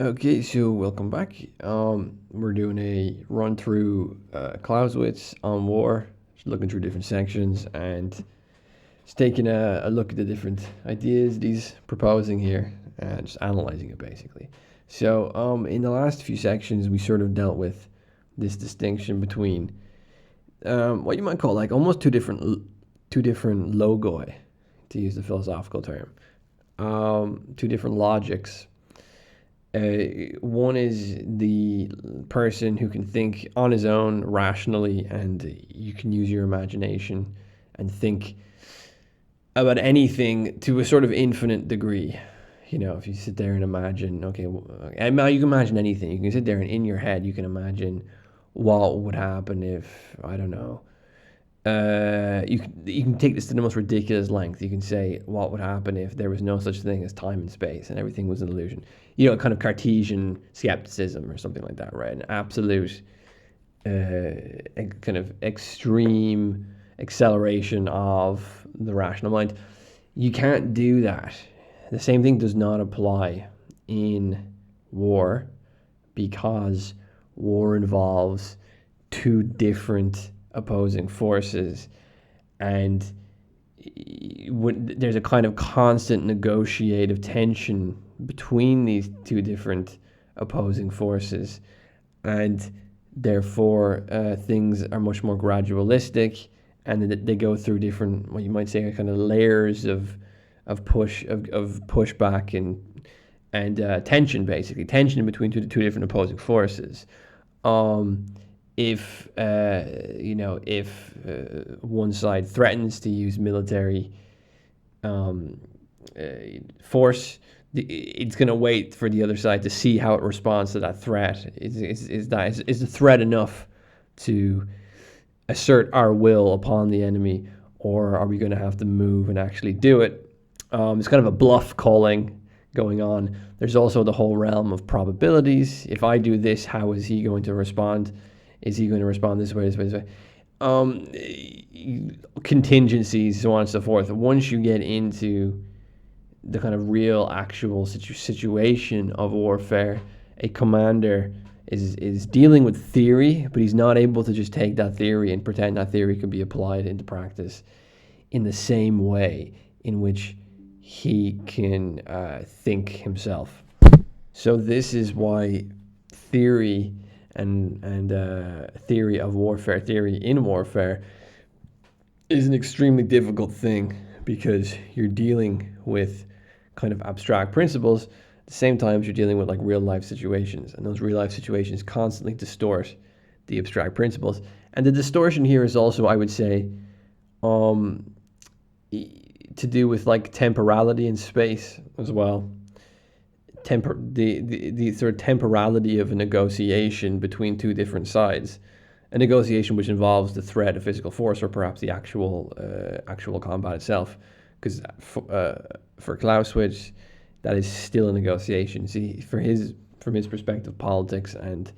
Okay, so welcome back. We're doing a run through Clausewitz on war, just looking through different sections and just taking a look at the different ideas that he's proposing here and just analyzing it basically. So, in the last few sections, we sort of dealt with this distinction between what you might call like almost two different logoi, to use the philosophical term, two different logics. One is the person who can think on his own rationally, and you can use your imagination and think about anything to a sort of infinite degree. You know, if you sit there and imagine, okay, you can imagine anything. You can sit there and in your head, you can imagine what would happen if, I don't know, you can take this to the most ridiculous length. You can say what would happen if there was no such thing as time and space and everything was an illusion. You know, kind of Cartesian skepticism or something like that, right? An absolute kind of extreme acceleration of the rational mind. You can't do that. The same thing does not apply in war because war involves two different opposing forces, and there's a kind of constant negotiative tension between these two different opposing forces, and therefore things are much more gradualistic, and they go through different, what you might say, kind of layers of pushback and tension, basically tension between two different opposing forces. If one side threatens to use military force, it's going to wait for the other side to see how it responds to that threat. Is the threat enough to assert our will upon the enemy, or are we going to have to move and actually do it? It's kind of a bluff calling going on. There's also the whole realm of probabilities. If I do this, how is he going to respond? Is he going to respond this way, this way, this way? Contingencies, so on and so forth. Once you get into the kind of real, actual situation of warfare, a commander is dealing with theory, but he's not able to just take that theory and pretend that theory can be applied into practice in the same way in which he can think himself. So this is why theory and theory of warfare, theory in warfare, is an extremely difficult thing, because you're dealing with kind of abstract principles at the same time as you're dealing with like real life situations, and those real life situations constantly distort the abstract principles. And the distortion here is also, I would say, to do with like temporality and space as well. The sort of temporality of a negotiation between two different sides, a negotiation which involves the threat of physical force, or perhaps the actual combat itself, because for Clausewitz, that is still a negotiation. See, from his perspective, politics and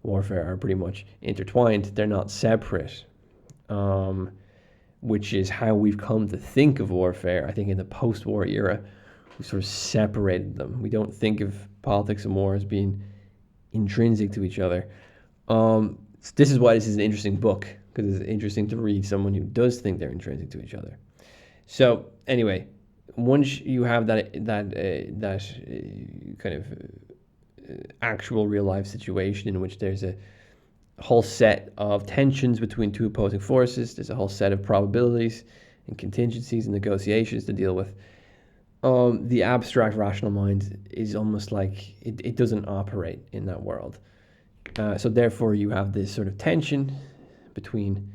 warfare are pretty much intertwined. They're not separate, which is how we've come to think of warfare. I think in the post-war era, we sort of separated them. We don't think of politics and war as being intrinsic to each other. This is why this is an interesting book, because it's interesting to read someone who does think they're intrinsic to each other. So anyway, once you have that kind of actual real life situation in which there's a whole set of tensions between two opposing forces, there's a whole set of probabilities and contingencies and negotiations to deal with. The abstract rational mind is almost like it doesn't operate in that world. So therefore, you have this sort of tension between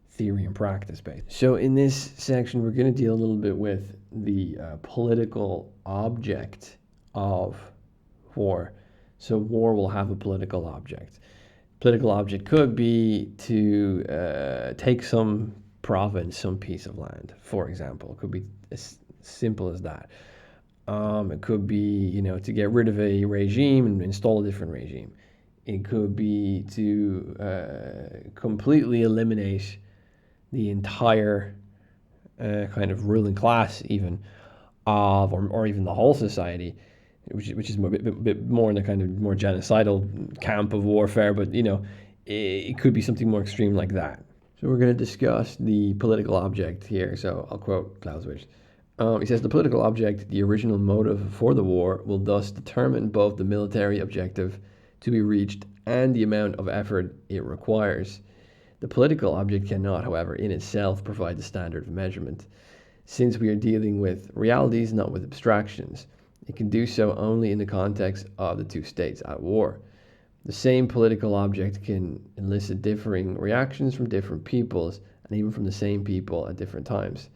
theory and practice. So in this section, we're going to deal a little bit with the political object of war. So war will have a political object. Political object could be to take some province, some piece of land, for example. It could be as simple as that. It could be, to get rid of a regime and install a different regime. It could be to completely eliminate the entire kind of ruling class, even or even the whole society, which is a bit more in the kind of more genocidal camp of warfare, but it could be something more extreme like that. So we're going to discuss the political object here. So I'll quote Clausewitz. He says, the political object, the original motive for the war, will thus determine both the military objective to be reached and the amount of effort it requires. The political object cannot, however, in itself provide the standard of measurement. Since we are dealing with realities, not with abstractions, it can do so only in the context of the two states at war. The same political object can elicit differing reactions from different peoples and even from the same people at different times.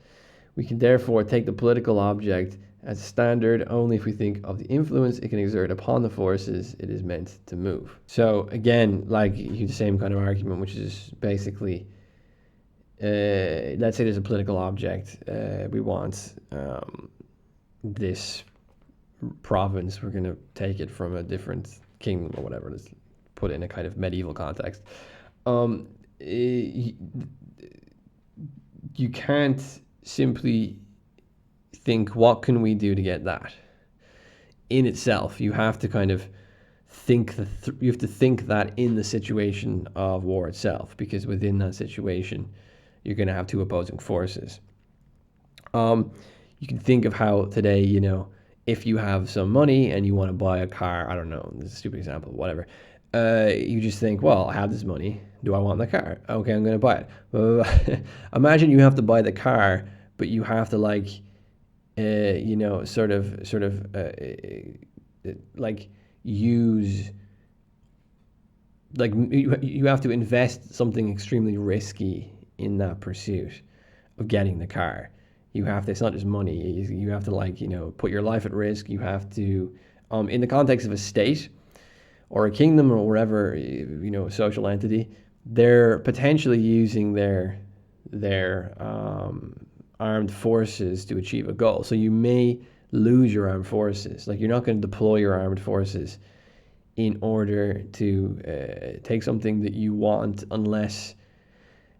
We can therefore take the political object as a standard only if we think of the influence it can exert upon the forces it is meant to move. So again, like the same kind of argument, which is basically, let's say there's a political object. We want this province. We're going to take it from a different kingdom or whatever. Let's put it in a kind of medieval context. You can't simply think, what can we do to get that? In itself, you have to kind of think you have to think that in the situation of war itself, because within that situation, you're going to have two opposing forces. You can think of how today, if you have some money and you want to buy a car, I don't know, this is a stupid example, whatever. You just think, well, I have this money. Do I want the car? Okay, I'm going to buy it. Imagine you have to buy the car, but you have to use, you have to invest something extremely risky in that pursuit of getting the car. It's not just money. You have to put your life at risk. You have to, in the context of a state or a kingdom or wherever, a social entity, they're potentially using their armed forces to achieve a goal. So you may lose your armed forces. You're not going to deploy your armed forces in order to take something that you want unless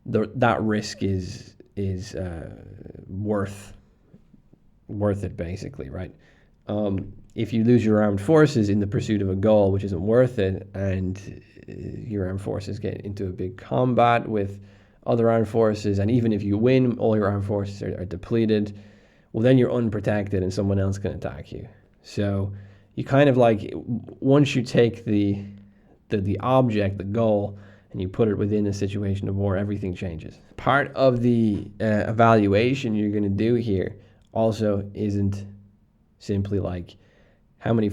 that risk is worth it, basically, right? If you lose your armed forces in the pursuit of a goal which isn't worth it, and your armed forces get into a big combat with other armed forces, and even if you win, all your armed forces are depleted, well, then you're unprotected and someone else can attack you. So you kind of once you take the object, the goal, and you put it within a situation of war, everything changes. Part of the evaluation you're going to do here also isn't simply how many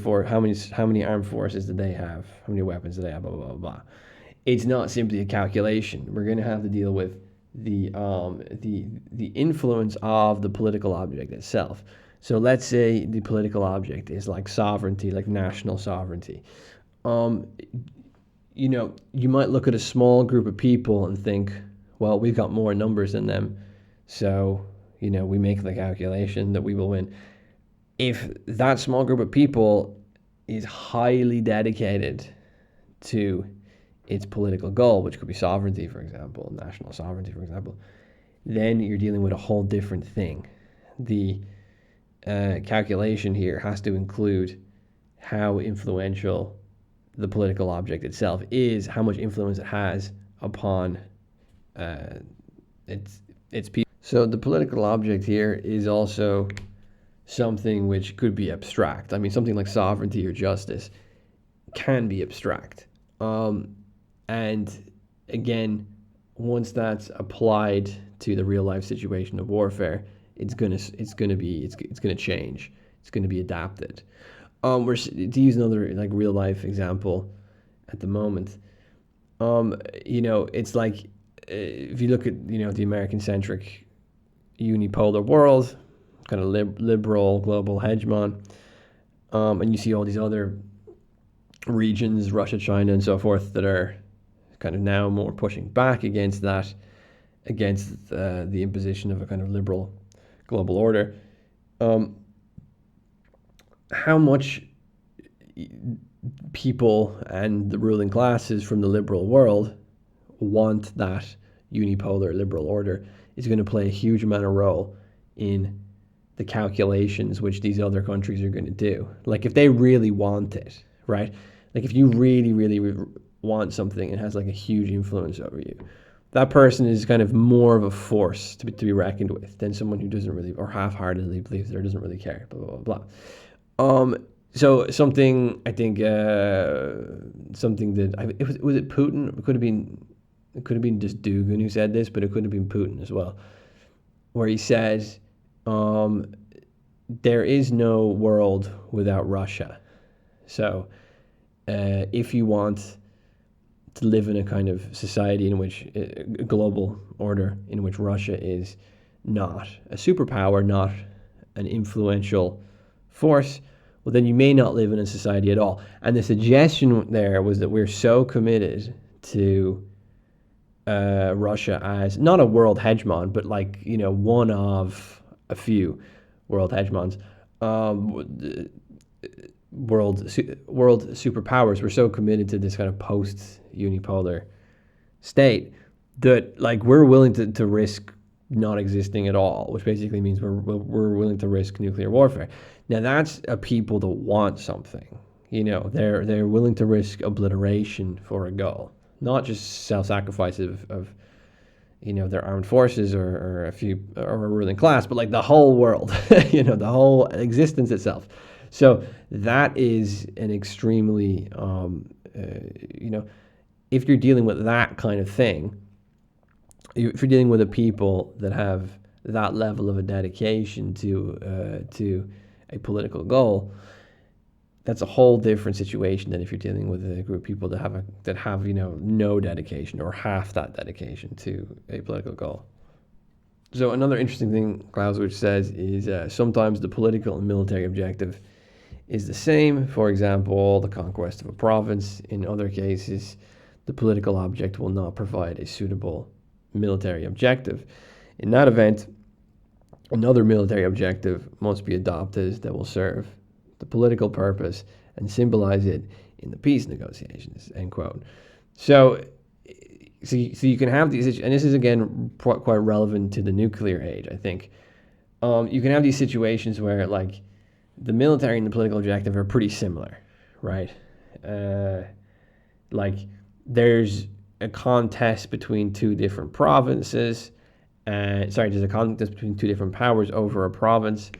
armed forces did they have, how many weapons did they have, blah blah blah blah. It's not simply a calculation. We're going to have to deal with the influence of the political object itself. So let's say the political object is sovereignty, national sovereignty. You might look at a small group of people and think, well, we've got more numbers than them, so we make the calculation that we will win. If that small group of people is highly dedicated to its political goal, which could be sovereignty, for example, national sovereignty, for example, then you're dealing with a whole different thing. The calculation here has to include how influential the political object itself is, how much influence it has upon its people. So the political object here is also something which could be abstract. I mean, something like sovereignty or justice can be abstract. And again, once that's applied to the real life situation of warfare, it's gonna change. It's gonna be adapted. To use another real life example at the moment, it's if you look at the American centric unipolar world, kind of liberal global hegemon, and you see all these other regions, Russia, China, and so forth, that are kind of now more pushing back against that, against the imposition of a kind of liberal global order. How much people and the ruling classes from the liberal world want that unipolar liberal order is going to play a huge amount of role in the calculations which these other countries are going to do. Like if they really want it, right? Like if you really, really want something and has like a huge influence over you, that person is kind of more of a force to be reckoned with than someone who doesn't really, or half-heartedly believes it or doesn't really care, blah, blah, blah, blah. So something, I think, something that, was it Putin? It could have been just Dugin who said this, but it could have been Putin as well, where he said, there is no world without Russia. So if you want to live in a kind of society in which, a global order in which Russia is not a superpower, not an influential force, well, then you may not live in a society at all. And the suggestion there was that we're so committed to Russia as not a world hegemon, but like, one of a few world hegemons, world superpowers. We're so committed to this kind of post-unipolar state that like we're willing to risk not existing at all, which basically means we're willing to risk nuclear warfare. Now that's a people that want something. They're willing to risk obliteration for a goal, not just self-sacrifice of their armed forces or a few or a ruling class, but like the whole world, the whole existence itself. So that is an extremely, if you're dealing with that kind of thing, if you're dealing with a people that have that level of a dedication to a political goal, that's a whole different situation than if you're dealing with a group of people that have no dedication or half that dedication to a political goal. So another interesting thing Clausewitz says is sometimes the political and military objective is the same. For example, the conquest of a province. In other cases, the political object will not provide a suitable military objective. In that event, another military objective must be adopted that will serve the political purpose and symbolize it in the peace negotiations, end quote. So you can have these, and this is again quite relevant to the nuclear age, I think. You can have these situations where like the military and the political objective are pretty similar, right? Like there's a contest between two different provinces, there's a contest between two different powers over a province,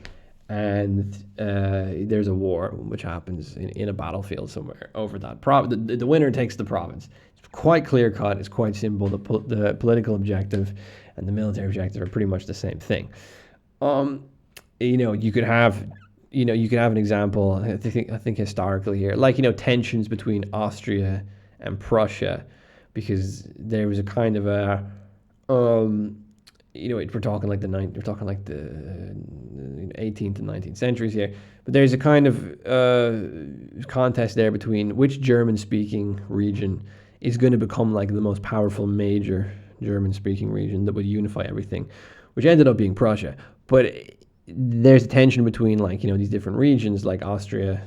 and there's a war which happens in a battlefield somewhere over that province. The winner takes the province. It's quite clear cut. It's quite simple. The political objective and the military objective are pretty much the same thing. You could have an example. I think historically here, like tensions between Austria and Prussia, because there was a kind of a we're talking like the 18th and 19th centuries here, but there's a kind of contest there between which German-speaking region is going to become like the most powerful major German-speaking region that would unify everything, which ended up being Prussia. But there's a tension between these different regions like Austria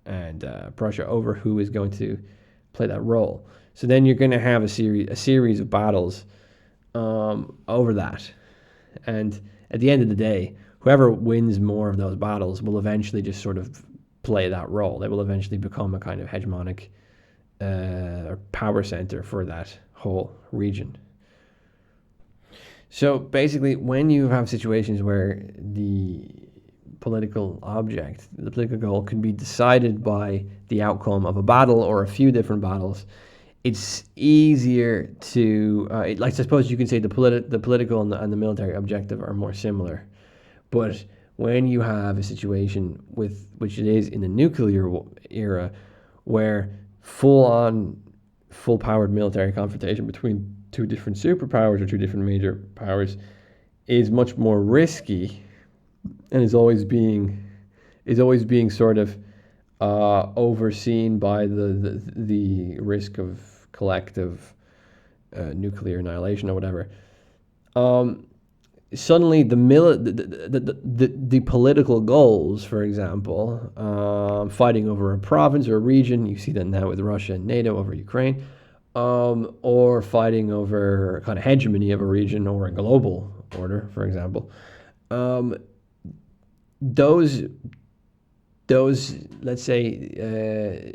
and Prussia over who is going to play that role. So then you're going to have a series of battles over that. And at the end of the day, whoever wins more of those battles will eventually just sort of play that role. They will eventually become a kind of hegemonic power center for that whole region. So basically, when you have situations where the political object, the political goal, can be decided by the outcome of a battle or a few different battles, it's easier to, I suppose you can say the political and the military objective are more similar. But when you have a situation which it is in the nuclear era, where full-powered military confrontation between two different superpowers or two different major powers is much more risky, and is always being sort of overseen by the risk of collective nuclear annihilation or whatever. Suddenly, the political goals, for example, fighting over a province or a region, you see that now with Russia and NATO over Ukraine, or fighting over kind of hegemony of a region or a global order, for example, those let's say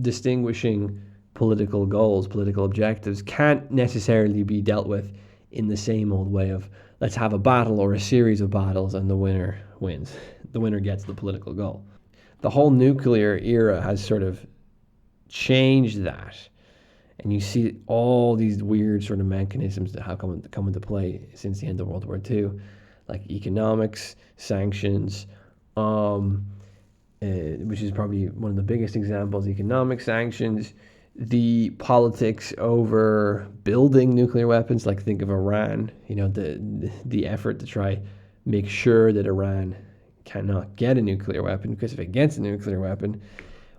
distinguishing political goals, political objectives can't necessarily be dealt with in the same old way of let's have a battle or a series of battles and the winner wins. The winner gets the political goal. The whole nuclear era has sort of changed that. And you see all these weird sort of mechanisms that have come into play since the end of World War II, like economics, sanctions, which is probably one of the biggest examples, economic sanctions, the politics over building nuclear weapons, like think of Iran, the effort to try make sure that Iran cannot get a nuclear weapon, because if it gets a nuclear weapon,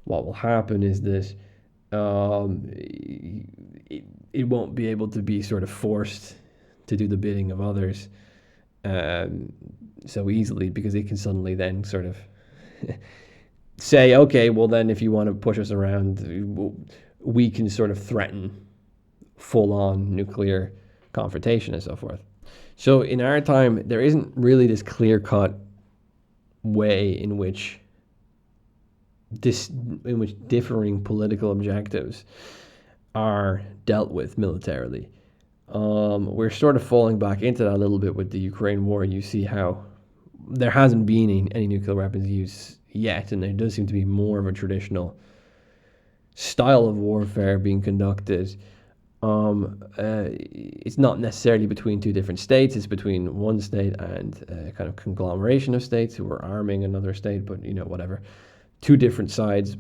what will happen is that it won't be able to be sort of forced to do the bidding of others so easily, because it can suddenly then sort of say, okay, well then if you want to push us around, we can sort of threaten full-on nuclear confrontation and so forth. So in our time, there isn't really this clear-cut way in which differing political objectives are dealt with militarily. We're sort of falling back into that a little bit with the Ukraine war. You see how there hasn't been any nuclear weapons use yet, and there does seem to be more of a traditional style of warfare being conducted. It's not necessarily between two different states, it's between one state and a kind of conglomeration of states who are arming another state, but whatever. Two different sides,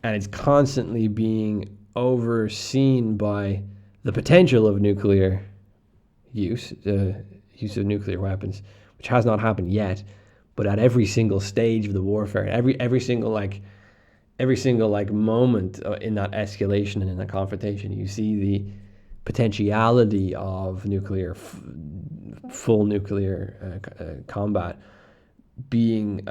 and it's constantly being overseen by the potential of nuclear use of nuclear weapons, which has not happened yet, but at every single stage of the warfare, every single moment in that escalation and in that confrontation, you see the potentiality of full nuclear combat being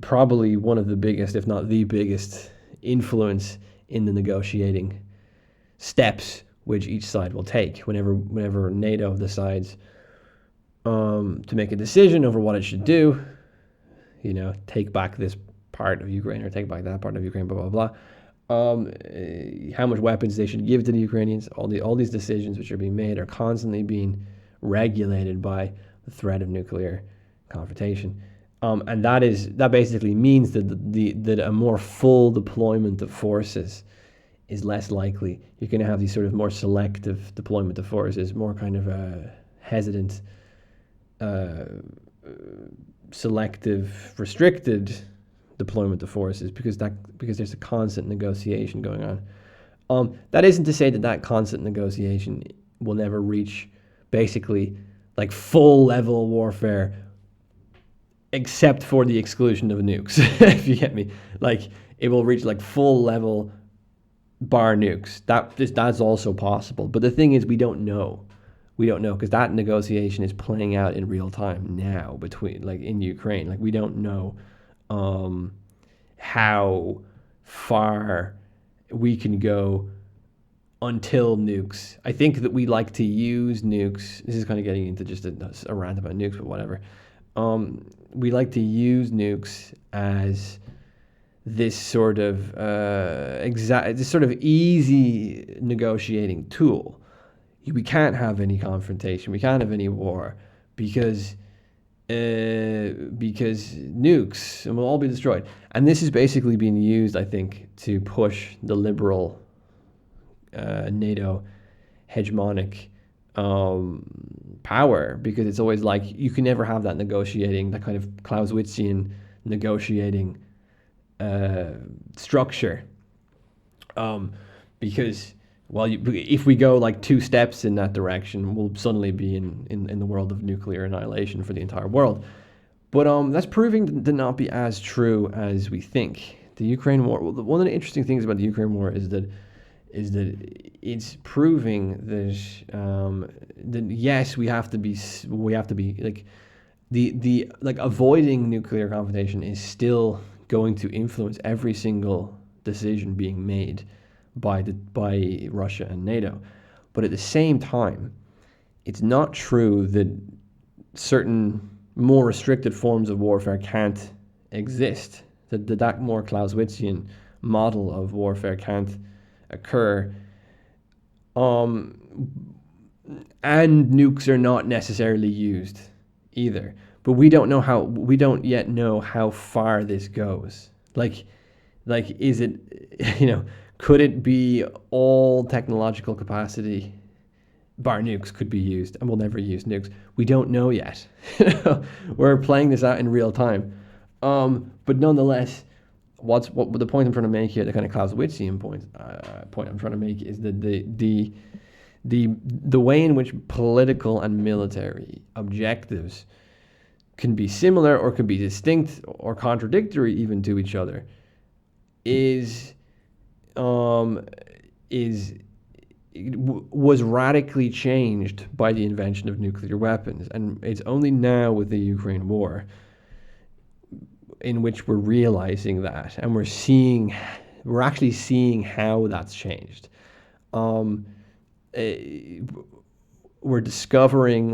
probably one of the biggest, if not the biggest, influence in the negotiating steps which each side will take whenever NATO decides to make a decision over what it should do, take back this part of Ukraine or take back that part of Ukraine, blah, blah, blah. How much weapons they should give to the Ukrainians, all these decisions which are being made are constantly being regulated by the threat of nuclear confrontation. And that basically means that a more full deployment of forces is less likely. You're going to have these sort of more selective deployment of forces, more kind of hesitant, selective, restricted deployment of forces because there's a constant negotiation going on. That isn't to say that constant negotiation will never reach basically like full level warfare, except for the exclusion of nukes. If you get me, like it will reach like full level bar nukes. That's also possible. But the thing is, we don't know because that negotiation is playing out in real time now between in Ukraine. Like we don't know how far we can go until nukes. I think that we like to use nukes. This is kind of getting into just a rant about nukes, but whatever. We like to use nukes as this sort of easy negotiating tool. We can't have any confrontation. We can't have any war because nukes, and we'll all be destroyed. And this is basically being used, I think, to push the liberal NATO hegemonic power, because it's always like you can never have that kind of Clausewitzian negotiating structure, because if we go like two steps in that direction, we'll suddenly be in the world of nuclear annihilation for the entire world. But that's proving to not be as true as we think. The Ukraine war. One of the interesting things about the Ukraine war is that it's proving that yes, we have to be like the avoiding nuclear confrontation is still going to influence every single decision being made by Russia and NATO. But at the same time, it's not true that certain more restricted forms of warfare can't exist. That more Clausewitzian model of warfare can't occur. And nukes are not necessarily used either. But we don't yet know how far this goes. Like is it, could it be all technological capacity bar nukes could be used, and we'll never use nukes? We don't know yet. We're playing this out in real time. But nonetheless, what the point I'm trying to make here, the kind of Clausewitzian point I'm trying to make, is that the way in which political and military objectives can be similar or can be distinct or contradictory even to each other was radically changed by the invention of nuclear weapons. And it's only now with the Ukraine war in which we're realizing that, and we're actually seeing how that's changed. We're discovering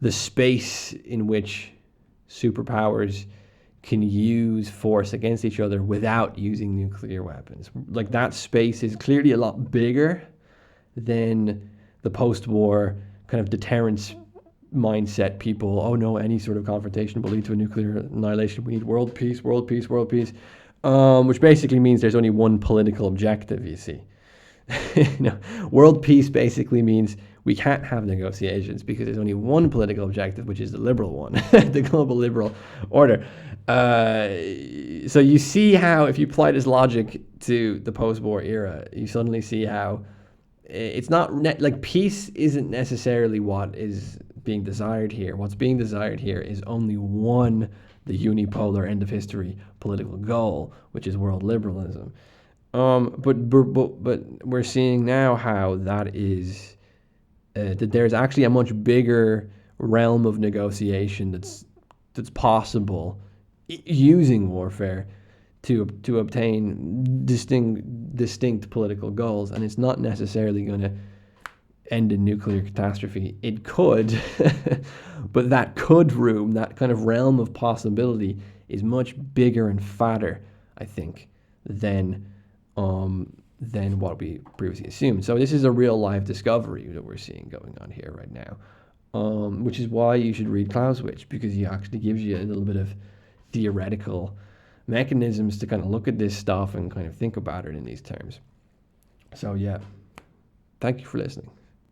the space in which superpowers can use force against each other without using nuclear weapons. That space is clearly a lot bigger than the post-war kind of deterrence mindset people. Oh no, any sort of confrontation will lead to a nuclear annihilation. We need world peace, world peace, world peace. Which basically means there's only one political objective, you see. World peace basically means we can't have negotiations because there's only one political objective, which is the liberal one, the global liberal order. So you see how, if you apply this logic to the post-war era, you suddenly see how it's not peace isn't necessarily what is being desired here. What's being desired here is only one, the unipolar end of history political goal, which is world liberalism. But we're seeing now how that is that there's actually a much bigger realm of negotiation that's possible using warfare to obtain distinct political goals, and it's not necessarily going to end in nuclear catastrophe. It could, but that kind of realm of possibility is much bigger and fatter, I think, than what we previously assumed. So this is a real life discovery that we're seeing going on here right now, which is why you should read Clausewitz, because he actually gives you a little bit of theoretical mechanisms to kind of look at this stuff and kind of think about it in these terms. So yeah, thank you for listening.